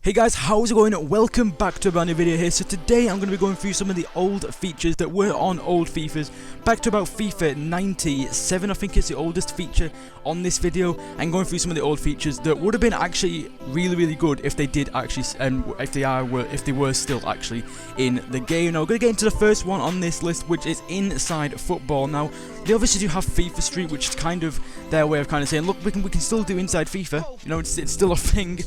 Hey guys, how's it going? Welcome back to a brand new video here. So today I'm going to be going through some of the old features that were on old FIFAs, back to about FIFA 97, I think it's the oldest feature on this video, and going through some of the old features that would have been actually really good if they did actually, if they were still actually in the game. Now we're going to get into the first one on this list, which is inside football. Now they obviously do have FIFA Street, which is kind of their way of kind of saying, look, we can still do inside FIFA. You know, it's still a thing.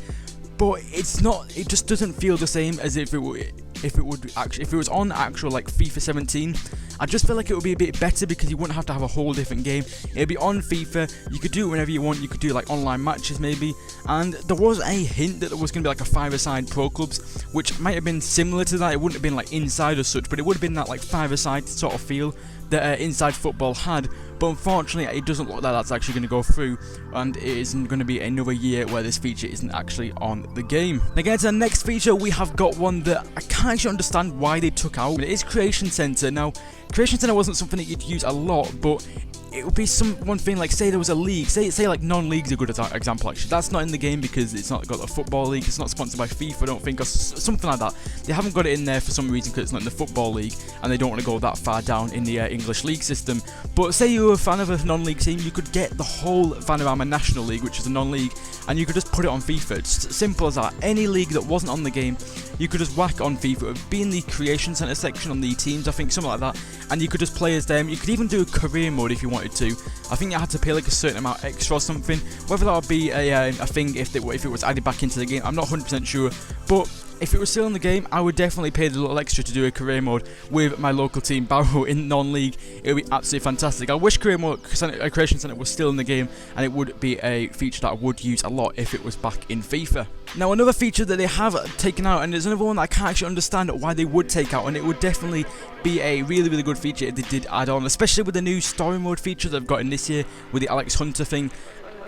But it's not. It just doesn't feel the same as if it was on actual like FIFA 17. I just feel like it would be a bit better because you wouldn't have to have a whole different game. It'd be on FIFA. You could do it whenever you want. You could do like online matches maybe. And there was a hint that there was going to be like a five-a-side pro clubs, which might have been similar to that. It wouldn't have been like inside or such, but it would have been that like five-a-side sort of feel that inside football had. But unfortunately, it doesn't look like that's actually going to go through, and it isn't going to be another year where this feature isn't actually on the game. Now, getting to the next feature, we have got one that I can't actually understand why they took out. It is Creation Center. Now, Creation Center wasn't something that you'd use a lot, but it would be one thing like, say there was a league, say like non-league's a good example actually. That's not in the game because it's not got a football league, it's not sponsored by FIFA, I don't think, or something like that. They haven't got it in there for some reason because it's not in the football league and they don't want to go that far down in the English league system. But say you were a fan of a non-league team, you could get the whole Vanarama National League, which is a non-league, and you could just put it on FIFA. It's as simple as that. Any league that wasn't on the game, you could just whack on FIFA. It would be in the Creation Center section on the teams, I think, something like that, and you could just play as them. You could even do a career mode if you wanted to. I think you had to pay like a certain amount extra or something. Whether that would be a thing if it was added back into the game, I'm not 100% sure. But if it was still in the game, I would definitely pay the little extra to do a career mode with my local team, Barrow, in non-league. It would be absolutely fantastic. I wish Creation Center was still in the game, and it would be a feature that I would use a lot if it was back in FIFA. Now, another feature that they have taken out, and there's another one that I can't actually understand why they would take out, and it would definitely be a really good feature if they did add on, especially with the new story mode feature they've got in this year with the Alex Hunter thing.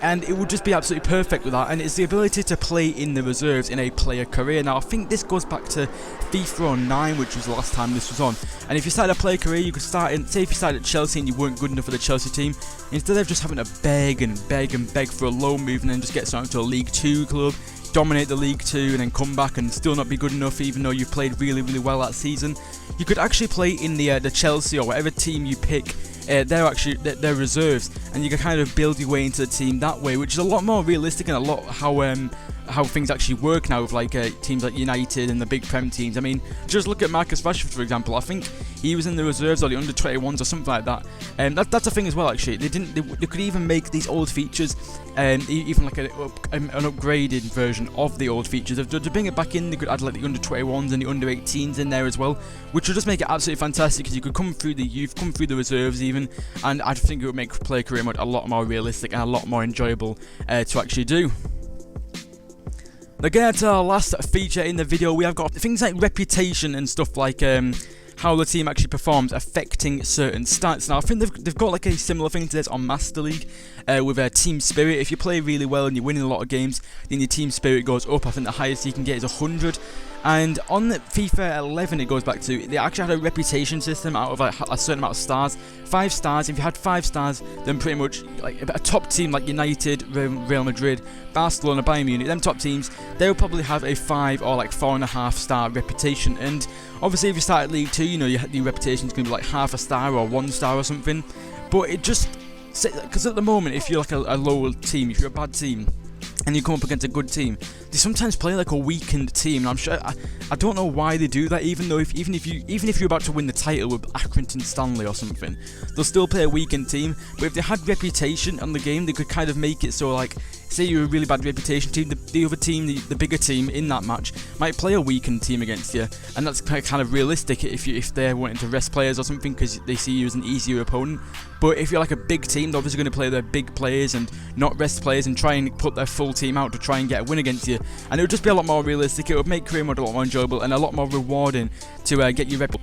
And it would just be absolutely perfect with that, and it's the ability to play in the reserves in a player career. Now I think this goes back to FIFA 09, which was the last time this was on, and if you started a player career, you could start in, say if you started at Chelsea and you weren't good enough for the Chelsea team, instead of just having to beg for a loan move and then just get signed to a League 2 club, dominate the League 2 and then come back and still not be good enough even though you played really well that season, you could actually play in the Chelsea or whatever team you pick. They're reserves, and you can kind of build your way into the team that way, which is a lot more realistic and a lot how things actually work now with like teams like United and the big Prem teams. I mean, just look at Marcus Rashford for example. I think he was in the reserves or the under 21s or something like that. That's a thing as well actually. They could even make these old features even like an upgraded version of the old features. To bring it back in, they could add like the under 21s and the under 18s in there as well, which would just make it absolutely fantastic because you could come through the youth, come through the reserves even, and I think it would make player career mode a lot more realistic and a lot more enjoyable to actually do. Now getting to our last feature in the video, we have got things like reputation and stuff like how the team actually performs affecting certain stats. Now I think they've got like a similar thing to this on Master League with team spirit. If you play really well and you're winning a lot of games, then your team spirit goes up. I think the highest you can get is 100. And on the FIFA 11 it goes back to, they actually had a reputation system out of a certain amount of stars. 5 stars, if you had 5 stars, then pretty much like a top team like United, Real Madrid, Barcelona, Bayern Munich, them top teams, they would probably have a 5 or like 4.5 star reputation. And obviously if you start at League 2, you know your reputation is going to be like half a star or 1 star or something. But it just, because at the moment if you're like a lower team, if you're a bad team, and you come up against a good team, they sometimes play like a weakened team. And I'm sure I don't know why they do that. Even if you're about to win the title with Accrington Stanley or something, they'll still play a weakened team. But if they had reputation on the game, they could kind of make it so like, say you're a really bad reputation team, the other team, the bigger team in that match might play a weakened team against you, and that's kind of realistic if they're wanting to rest players or something because they see you as an easier opponent. But if you're like a big team, they're obviously going to play their big players and not rest players and try and put their full team out to try and get a win against you, and it would just be a lot more realistic. It would make career mode a lot more enjoyable and a lot more rewarding to get your rep.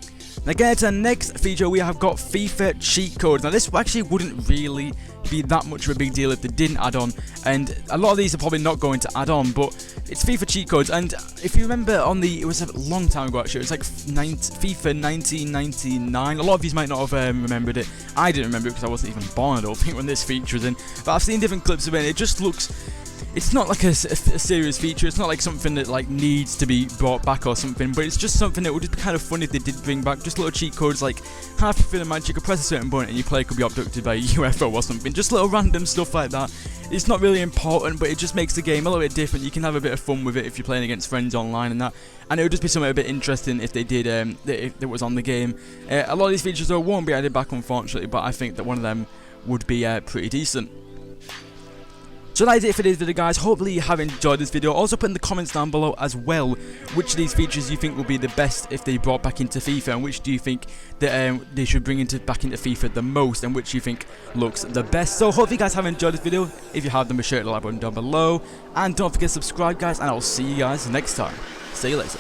Now getting to the next feature, we have got FIFA cheat codes. Now this actually wouldn't really be that much of a big deal if they didn't add on, and a lot of these are probably not going to add on, but it's FIFA cheat codes. And if you remember it was a long time ago actually, it was like FIFA 1999, a lot of you might not have remembered it. I didn't remember it because I wasn't even born, I don't think, when this feature was in, but I've seen different clips of it and it just looks it's not like a serious feature. It's not like something that like needs to be brought back or something, but it's just something that would just be kind of fun if they did bring back just little cheat codes like half you feel the magic, you could press a certain button and your player could be abducted by a UFO or something, just little random stuff like that. It's not really important, but it just makes the game a little bit different. You can have a bit of fun with it if you're playing against friends online and that, and it would just be something a bit interesting if they did, if it was on the game. A lot of these features though won't be added back unfortunately, but I think that one of them would be pretty decent. So that is it for this video, guys. Hopefully you have enjoyed this video. Also put in the comments down below as well which of these features you think will be the best if they brought back into FIFA, and which do you think that they should bring back into FIFA the most, and which you think looks the best. So hopefully you guys have enjoyed this video. If you have, then be sure to hit the like button down below, and don't forget to subscribe, guys, and I'll see you guys next time. See you later.